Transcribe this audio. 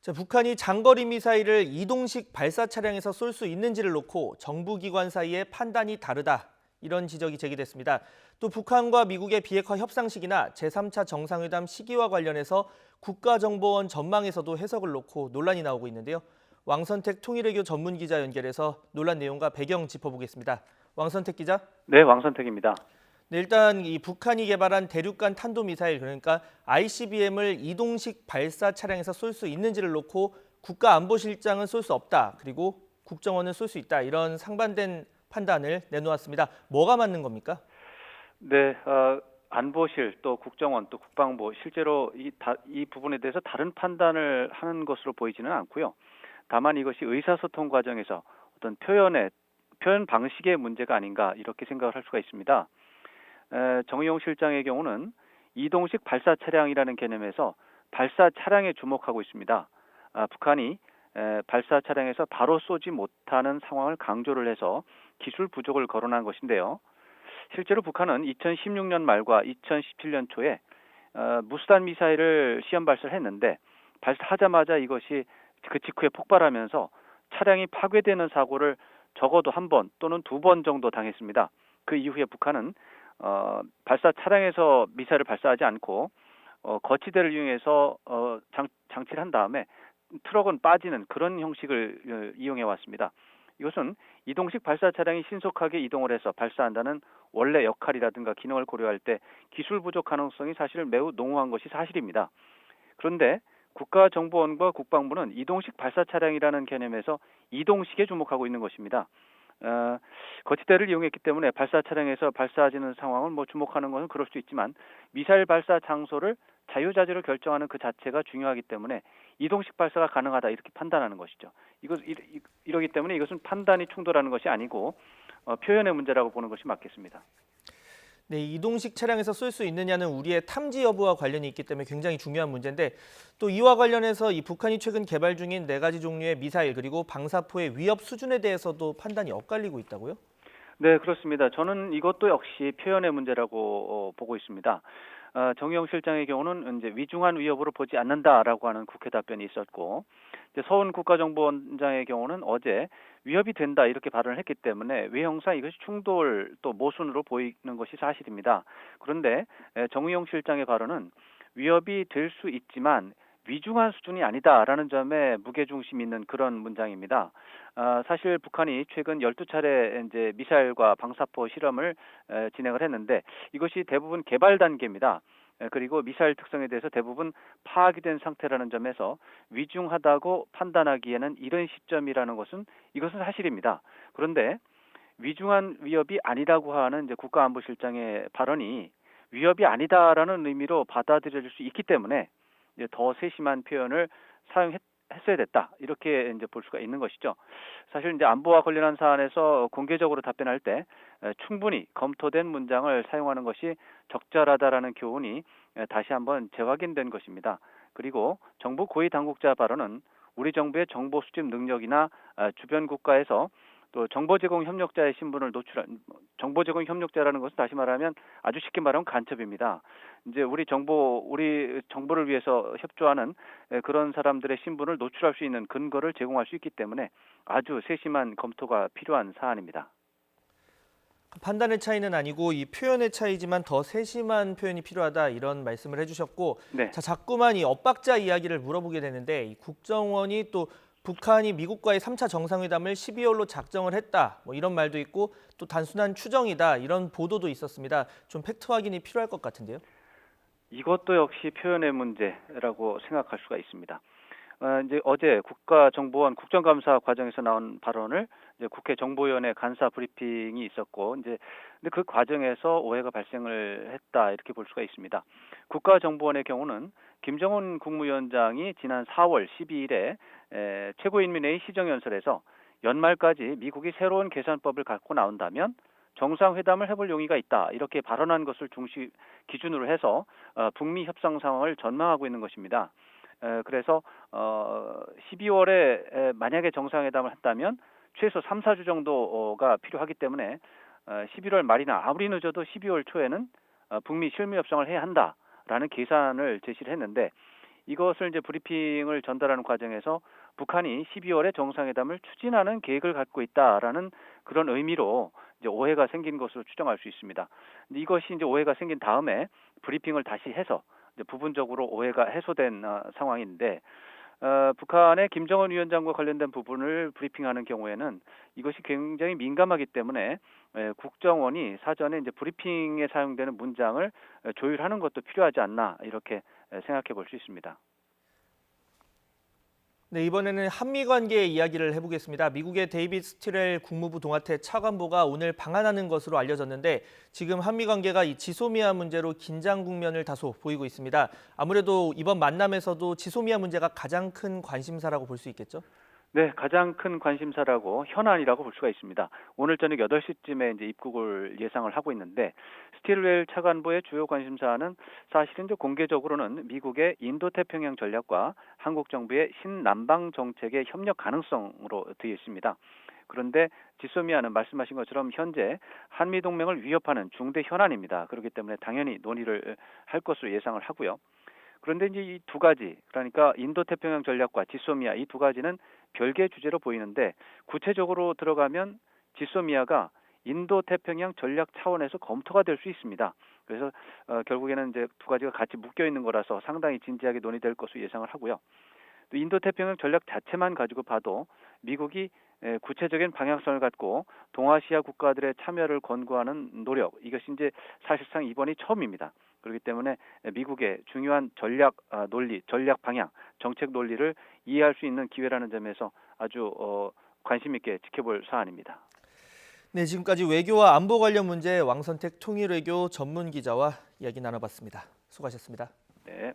자, 북한이 장거리 미사일을 이동식 발사 차량에서 쏠 수 있는지를 놓고 정부기관 사이의 판단이 다르다. 이런 지적이 제기됐습니다. 또 북한과 미국의 비핵화 협상식이나 제3차 정상회담 시기와 관련해서 국가정보원 전망에서도 해석을 놓고 논란이 나오고 있는데요. 왕선택 통일외교 전문기자 연결해서 논란 내용과 배경 짚어보겠습니다. 왕선택 기자. 네, 왕선택입니다. 네, 일단 이 북한이 개발한 대륙간 탄도미사일 그러니까 ICBM을 이동식 발사 차량에서 쏠 수 있는지를 놓고 국가안보실장은 쏠 수 없다. 그리고 국정원은 쏠 수 있다. 이런 상반된 판단을 내놓았습니다. 뭐가 맞는 겁니까? 네, 안보실 또 국정원 또 국방부 실제로 이 부분에 대해서 다른 판단을 하는 것으로 보이지는 않고요. 다만 이것이 의사소통 과정에서 어떤 표현 방식의 문제가 아닌가 이렇게 생각을 할 수가 있습니다. 정의용 실장의 경우는 이동식 발사 차량이라는 개념에서 발사 차량에 주목하고 있습니다. 북한이 발사 차량에서 바로 쏘지 못하는 상황을 강조를 해서 기술 부족을 거론한 것인데요. 실제로 북한은 2016년 말과 2017년 초에 무수단 미사일을 시험 발사를 했는데 발사하자마자 이것이 그 직후에 폭발하면서 차량이 파괴되는 사고를 적어도 한 번 또는 두 번 정도 당했습니다. 그 이후에 북한은 발사 차량에서 미사일을 발사하지 않고 거치대를 이용해서 장치를 한 다음에 트럭은 빠지는 그런 형식을 이용해 왔습니다. 이것은 이동식 발사 차량이 신속하게 이동을 해서 발사한다는 원래 역할이라든가 기능을 고려할 때 기술 부족 가능성이 사실 매우 농후한 것이 사실입니다. 그런데 국가정보원과 국방부는 이동식 발사 차량이라는 개념에서 이동식에 주목하고 있는 것입니다. 거치대를 이용했기 때문에 발사 차량에서 발사지는 상황을 주목하는 것은 그럴 수 있지만 미사일 발사 장소를 자유자재로 결정하는 그 자체가 중요하기 때문에 이동식 발사가 가능하다 이렇게 판단하는 것이죠. 이러기 때문에 이것은 판단이 충돌하는 것이 아니고 표현의 문제라고 보는 것이 맞겠습니다. 네, 이동식 차량에서 쏠 수 있느냐는 우리의 탐지 여부와 관련이 있기 때문에 굉장히 중요한 문제인데 또 이와 관련해서 이 북한이 최근 개발 중인 4가지 종류의 미사일 그리고 방사포의 위협 수준에 대해서도 판단이 엇갈리고 있다고요? 네, 그렇습니다. 저는 이것도 역시 표현의 문제라고 보고 있습니다. 정의용 실장의 경우는 이제 위중한 위협으로 보지 않는다라고 하는 국회 답변이 있었고, 이제 서훈 국가정보원장의 경우는 어제 위협이 된다 이렇게 발언을 했기 때문에 외형상 이것이 충돌 또 모순으로 보이는 것이 사실입니다. 그런데 정의용 실장의 발언은 위협이 될 수 있지만 위중한 수준이 아니다라는 점에 무게중심이 있는 그런 문장입니다. 사실 북한이 최근 12차례 이제 미사일과 방사포 실험을 진행을 했는데 이것이 대부분 개발 단계입니다. 그리고 미사일 특성에 대해서 대부분 파악이 된 상태라는 점에서 위중하다고 판단하기에는 이런 시점이라는 것은 이것은 사실입니다. 그런데 위중한 위협이 아니라고 하는 이제 국가안보실장의 발언이 위협이 아니다라는 의미로 받아들여질 수 있기 때문에 이제 더 세심한 표현을 사용했어야 됐다 이렇게 이제 볼 수가 있는 것이죠. 사실 이제 안보와 관련한 사안에서 공개적으로 답변할 때 충분히 검토된 문장을 사용하는 것이 적절하다라는 교훈이 다시 한번 재확인된 것입니다. 그리고 정부 고위 당국자 발언은 우리 정부의 정보 수집 능력이나 주변 국가에서 또 정보 제공 협력자의 신분을 노출한 정보 제공 협력자라는 것은 다시 말하면 아주 쉽게 말하면 간첩입니다. 이제 우리 정보를 위해서 협조하는 그런 사람들의 신분을 노출할 수 있는 근거를 제공할 수 있기 때문에 아주 세심한 검토가 필요한 사안입니다. 판단의 차이는 아니고 이 표현의 차이지만 더 세심한 표현이 필요하다 이런 말씀을 해주셨고 네. 자, 자꾸만 이 엇박자 이야기를 물어보게 되는데 이 국정원이 또 북한이 미국과의 3차 정상회담을 12월로 작정을 했다. 이런 말도 있고 또 단순한 추정이다. 이런 보도도 있었습니다. 좀 팩트 확인이 필요할 것 같은데요. 이것도 역시 표현의 문제라고 생각할 수가 있습니다. 이제 어제 국가정보원 국정감사 과정에서 나온 발언을 이제 국회 정보위원회 간사 브리핑이 있었고 이제 근데 그 과정에서 오해가 발생을 했다 이렇게 볼 수가 있습니다. 국가정보원의 경우는 김정은 국무위원장이 지난 4월 12일에 최고인민회의 시정연설에서 연말까지 미국이 새로운 계산법을 갖고 나온다면 정상회담을 해볼 용의가 있다 이렇게 발언한 것을 기준으로 해서 북미 협상 상황을 전망하고 있는 것입니다. 그래서 12월에 만약에 정상회담을 한다면 최소 3, 4주 정도가 필요하기 때문에 11월 말이나 아무리 늦어도 12월 초에는 북미 실무 협상을 해야 한다라는 계산을 제시를 했는데 이것을 이제 브리핑을 전달하는 과정에서 북한이 12월에 정상회담을 추진하는 계획을 갖고 있다라는 그런 의미로 이제 오해가 생긴 것으로 추정할 수 있습니다. 근데 이것이 이제 오해가 생긴 다음에 브리핑을 다시 해서 이제 부분적으로 오해가 해소된 상황인데 북한의 김정은 위원장과 관련된 부분을 브리핑하는 경우에는 이것이 굉장히 민감하기 때문에 국정원이 사전에 이제 브리핑에 사용되는 문장을 조율하는 것도 필요하지 않나 이렇게 생각해 볼 수 있습니다. 네, 이번에는 한미 관계 이야기를 해보겠습니다. 미국의 데이빗 스티렐 국무부 동아태 차관보가 오늘 방한하는 것으로 알려졌는데 지금 한미 관계가 이 지소미아 문제로 긴장 국면을 다소 보이고 있습니다. 아무래도 이번 만남에서도 지소미아 문제가 가장 큰 관심사라고 볼 수 있겠죠? 네, 가장 큰 관심사라고 현안이라고 볼 수가 있습니다. 오늘 저녁 8시쯤에 이제 입국을 예상을 하고 있는데 스틸웰 차관보의 주요 관심사는 사실은 이제 공개적으로는 미국의 인도태평양 전략과 한국 정부의 신남방 정책의 협력 가능성으로 되어 있습니다. 그런데 지소미아는 말씀하신 것처럼 현재 한미 동맹을 위협하는 중대 현안입니다. 그렇기 때문에 당연히 논의를 할 것으로 예상을 하고요. 그런데 이제 이 두 가지, 그러니까 인도태평양 전략과 지소미아 이 두 가지는 별개의 주제로 보이는데 구체적으로 들어가면 지소미아가 인도태평양 전략 차원에서 검토가 될 수 있습니다. 그래서 결국에는 이제 두 가지가 같이 묶여 있는 거라서 상당히 진지하게 논의될 것으로 예상을 하고요. 또 인도태평양 전략 자체만 가지고 봐도 미국이 구체적인 방향성을 갖고 동아시아 국가들의 참여를 권고하는 노력, 이것이 이제 사실상 이번이 처음입니다. 그렇기 때문에 미국의 중요한 전략 논리, 전략 방향, 정책 논리를 이해할 수 있는 기회라는 점에서 아주 관심 있게 지켜볼 사안입니다. 네, 지금까지 외교와 안보 관련 문제 왕선택 통일외교 전문 기자와 이야기 나눠봤습니다. 수고하셨습니다. 네.